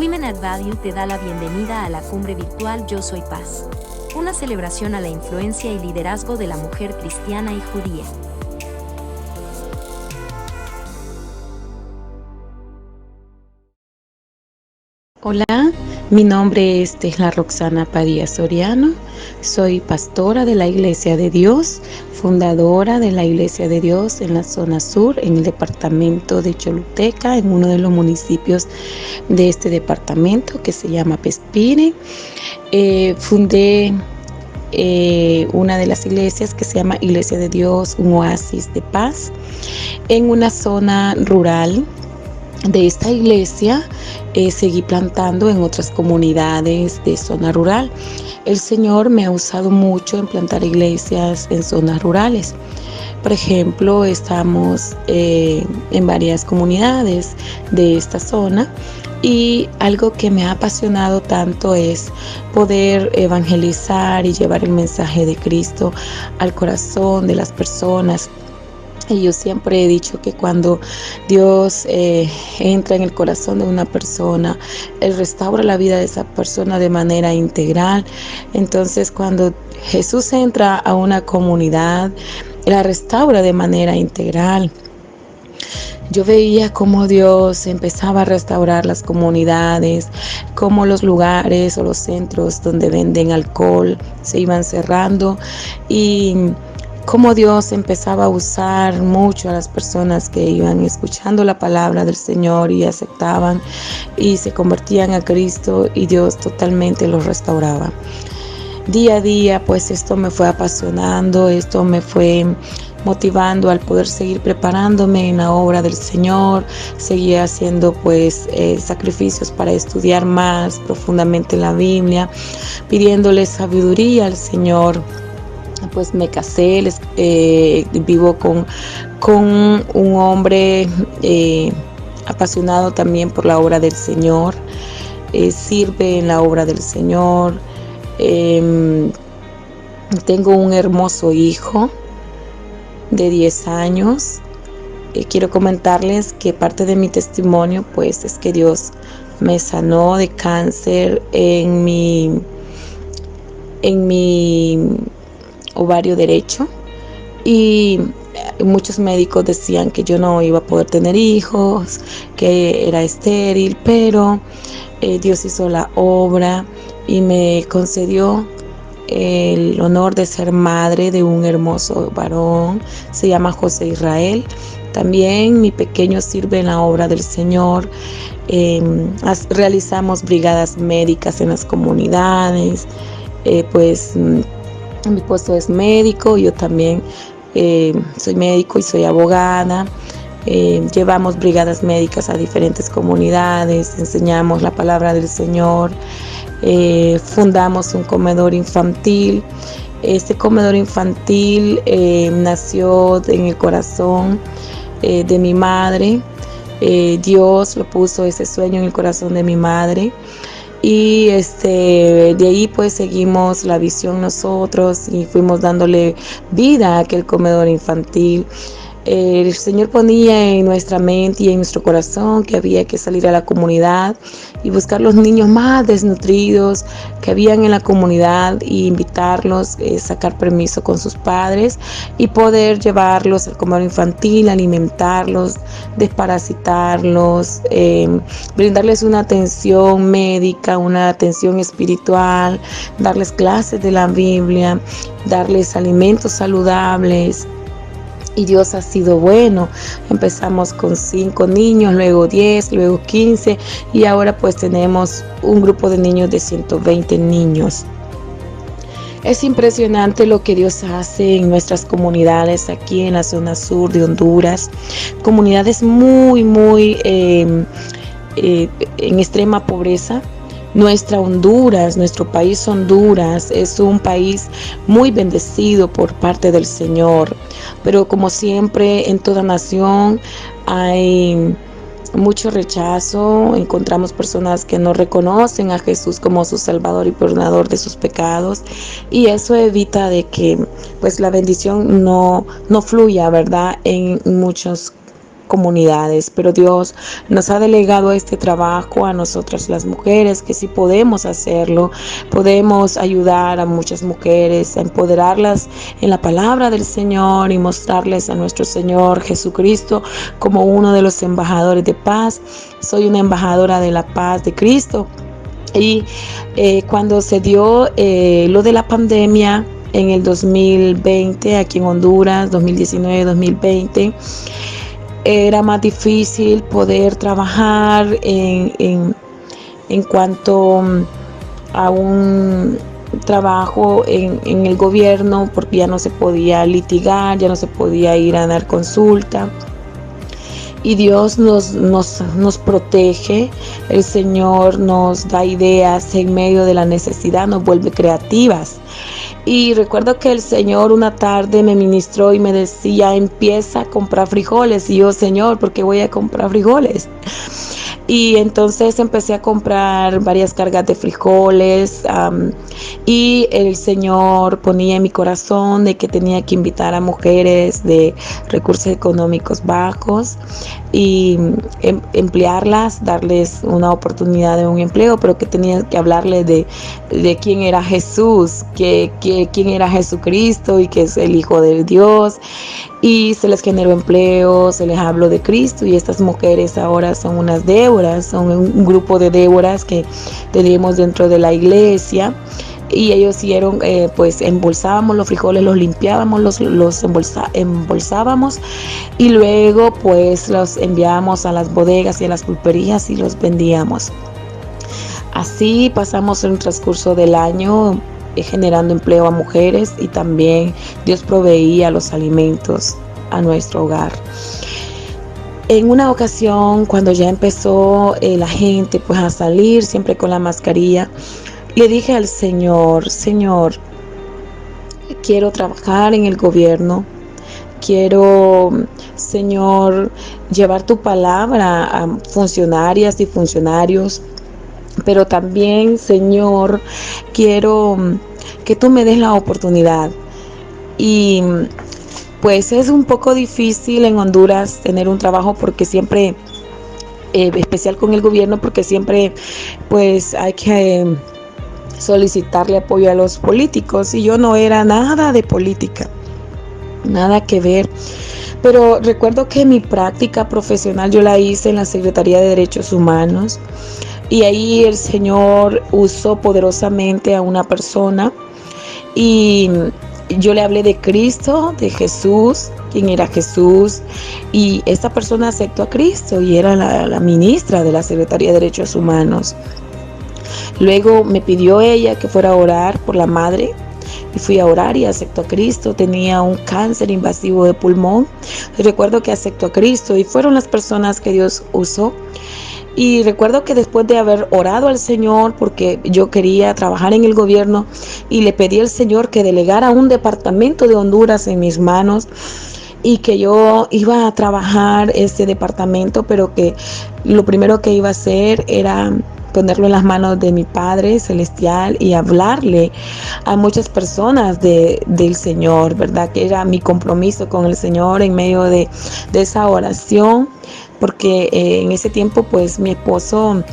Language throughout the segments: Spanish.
Women at Value te da la bienvenida a la cumbre virtual Yo Soy Paz, una celebración a la influencia y liderazgo de la mujer cristiana y judía. Hola, mi nombre es Tesla Roxana Padilla Soriano, soy pastora de la Iglesia de Dios, fundadora de la Iglesia de Dios en la zona sur, en el departamento de Choluteca, en uno de los municipios de este departamento que se llama Pespire. Fundé una de las iglesias que se llama Iglesia de Dios, un oasis de paz, en una zona rural. De esta iglesia seguí plantando en otras comunidades de zona rural. El Señor me ha usado mucho en plantar iglesias en zonas rurales. Por ejemplo, estamos en varias comunidades de esta zona y algo que me ha apasionado tanto es poder evangelizar y llevar el mensaje de Cristo al corazón de las personas. Y yo siempre he dicho que cuando Dios entra en el corazón de una persona, Él restaura la vida de esa persona de manera integral. Entonces, cuando Jesús entra a una comunidad, la restaura de manera integral. Yo veía cómo Dios empezaba a restaurar las comunidades, cómo los lugares o los centros donde venden alcohol se iban cerrando y cómo Dios empezaba a usar mucho a las personas que iban escuchando la palabra del Señor y aceptaban y se convertían a Cristo y Dios totalmente los restauraba. Día a día, pues esto me fue apasionando, esto me fue motivando al poder seguir preparándome en la obra del Señor. Seguía haciendo pues sacrificios para estudiar más profundamente la Biblia, pidiéndole sabiduría al Señor. Pues me casé, vivo con un hombre apasionado también por la obra del Señor, sirve en la obra del Señor. Tengo un hermoso hijo de 10 años. Quiero comentarles que parte de mi testimonio pues es que Dios me sanó de cáncer en mi ovario derecho y muchos médicos decían que yo no iba a poder tener hijos, que era estéril, pero Dios hizo la obra y me concedió el honor de ser madre de un hermoso varón. Se llama José Israel. También mi pequeño sirve en la obra del Señor. Realizamos brigadas médicas en las comunidades. Mi esposo es médico, yo también soy médico y soy abogada. Llevamos brigadas médicas a diferentes comunidades, enseñamos la palabra del Señor, fundamos un comedor infantil. Este comedor infantil nació en el corazón de mi madre. Dios lo puso ese sueño en el corazón de mi madre. Y de ahí pues seguimos la visión nosotros y fuimos dándole vida a aquel comedor infantil. El Señor ponía en nuestra mente y en nuestro corazón que había que salir a la comunidad y buscar los niños más desnutridos que habían en la comunidad y invitarlos, sacar permiso con sus padres y poder llevarlos al comedor infantil, alimentarlos, desparasitarlos, brindarles una atención médica, una atención espiritual, darles clases de la Biblia, darles alimentos saludables. Y Dios ha sido bueno. Empezamos con 5 niños, luego 10, luego 15 y ahora pues tenemos un grupo de niños de 120 niños. Es impresionante lo que Dios hace en nuestras comunidades aquí en la zona sur de Honduras. Comunidades muy en extrema pobreza. Nuestra Honduras, nuestro país Honduras es un país muy bendecido por parte del Señor, pero como siempre en toda nación hay mucho rechazo. Encontramos personas que no reconocen a Jesús como su Salvador y perdonador de sus pecados y eso evita de que pues la bendición no fluya, ¿verdad? En muchos comunidades, pero Dios nos ha delegado este trabajo a nosotras las mujeres, que sí podemos hacerlo, podemos ayudar a muchas mujeres, a empoderarlas en la palabra del Señor y mostrarles a nuestro Señor Jesucristo como uno de los embajadores de paz. Soy una embajadora de la paz de Cristo. Y cuando se dio lo de la pandemia en el 2020 aquí en Honduras, 2019-2020, era más difícil poder trabajar en cuanto a un trabajo en el gobierno, porque ya no se podía litigar, ya no se podía ir a dar consulta. Y Dios nos protege, el Señor nos da ideas en medio de la necesidad, nos vuelve creativas. Y recuerdo que el Señor una tarde me ministró y me decía, empieza a comprar frijoles. Y yo, Señor, ¿por qué voy a comprar frijoles? Y entonces empecé a comprar varias cargas de frijoles y el Señor ponía en mi corazón de que tenía que invitar a mujeres de recursos económicos bajos y emplearlas, darles una oportunidad de un empleo, pero que tenía que hablarles de quién era Jesús, quién era Jesucristo y que es el Hijo de Dios. Y se les generó empleo, se les habló de Cristo, y estas mujeres ahora son unas Déboras, son un grupo de Déboras que tenemos dentro de la iglesia. Y ellos hicieron, pues embolsábamos los frijoles, los limpiábamos, los embolsábamos y luego pues los enviábamos a las bodegas y a las pulperías y los vendíamos. Así pasamos el transcurso del año generando empleo a mujeres, y también Dios proveía los alimentos a nuestro hogar. En una ocasión, cuando ya empezó la gente pues a salir siempre con la mascarilla, le dije al Señor, Señor, quiero trabajar en el gobierno, quiero, Señor, llevar tu palabra a funcionarias y funcionarios, pero también, Señor, quiero que tú me des la oportunidad. Y pues es un poco difícil en Honduras tener un trabajo, porque siempre, especial con el gobierno, porque siempre pues hay que solicitarle apoyo a los políticos, y yo no era nada de política, nada que ver. Pero recuerdo que mi práctica profesional yo la hice en la Secretaría de Derechos Humanos, y ahí el Señor usó poderosamente a una persona, y yo le hablé de Cristo, de Jesús, quién era Jesús, y esta persona aceptó a Cristo y era la ministra de la Secretaría de Derechos Humanos. Luego me pidió ella que fuera a orar por la madre, y fui a orar y aceptó a Cristo. Tenía un cáncer invasivo de pulmón. Recuerdo que aceptó a Cristo, y fueron las personas que Dios usó. Y recuerdo que después de haber orado al Señor, porque yo quería trabajar en el gobierno, y le pedí al Señor que delegara un departamento de Honduras en mis manos, y que yo iba a trabajar ese departamento, pero que lo primero que iba a hacer era ponerlo en las manos de mi Padre Celestial y hablarle a muchas personas del Señor, ¿verdad? Que era mi compromiso con el Señor en medio de esa oración, porque en ese tiempo pues mi esposo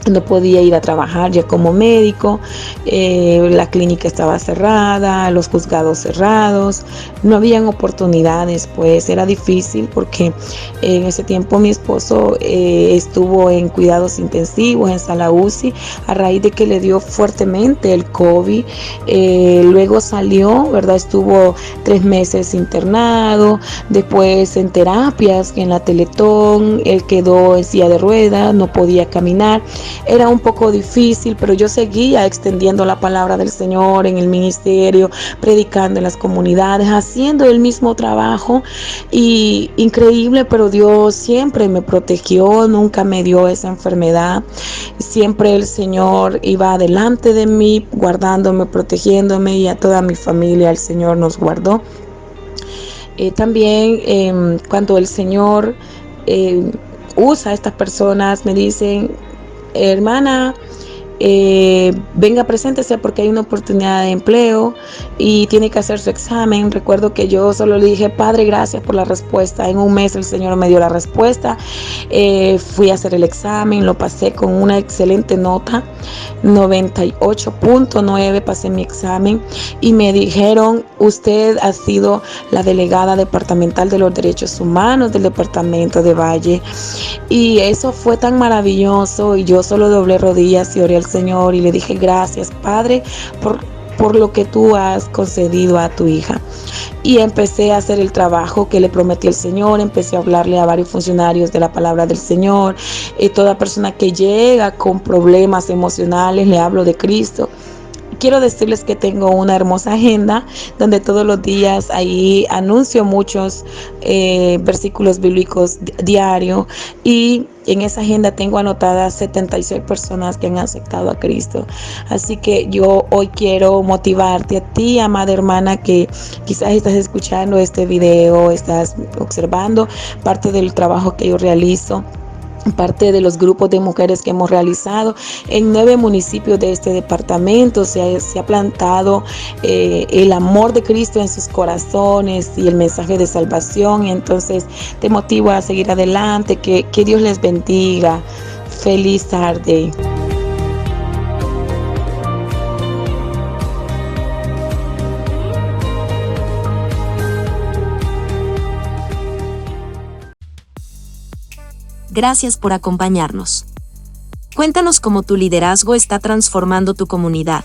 no podía ir a trabajar ya como médico, la clínica estaba cerrada, los juzgados cerrados, no habían oportunidades, pues era difícil, porque en ese tiempo mi esposo estuvo en cuidados intensivos, en sala UCI, a raíz de que le dio fuertemente el COVID. Luego salió, ¿verdad? Estuvo 3 meses internado, después en terapias, en la Teletón, él quedó en silla de ruedas, no podía caminar. Era un poco difícil, pero yo seguía extendiendo la palabra del Señor en el ministerio, predicando en las comunidades, haciendo el mismo trabajo. Y increíble, pero Dios siempre me protegió, nunca me dio esa enfermedad. Siempre el Señor iba delante de mí, guardándome, protegiéndome, y a toda mi familia el Señor nos guardó. También cuando el Señor usa a estas personas, me dicen, hermana, venga, preséntese porque hay una oportunidad de empleo y tiene que hacer su examen. Recuerdo que yo solo le dije, Padre, gracias por la respuesta. En un mes el Señor me dio la respuesta. Fui a hacer el examen, lo pasé con una excelente nota, 98.9 pasé mi examen y me dijeron, usted ha sido la delegada departamental de los derechos humanos del departamento de Valle. Y eso fue tan maravilloso y yo solo doblé rodillas y oré al Señor y le dije, gracias, Padre, por lo que tú has concedido a tu hija. Y empecé a hacer el trabajo que le prometí al Señor, empecé a hablarle a varios funcionarios de la palabra del Señor. Toda persona que llega con problemas emocionales, le hablo de Cristo. Quiero decirles que tengo una hermosa agenda donde todos los días ahí anuncio muchos versículos bíblicos diario, y en esa agenda tengo anotadas 76 personas que han aceptado a Cristo. Así que yo hoy quiero motivarte a ti, amada hermana, que quizás estás escuchando este video, estás observando parte del trabajo que yo realizo, parte de los grupos de mujeres que hemos realizado en 9 municipios de este departamento. Se ha plantado el amor de Cristo en sus corazones y el mensaje de salvación. Y entonces te motivo a seguir adelante. Que Dios les bendiga. Feliz tarde. Gracias por acompañarnos. Cuéntanos cómo tu liderazgo está transformando tu comunidad.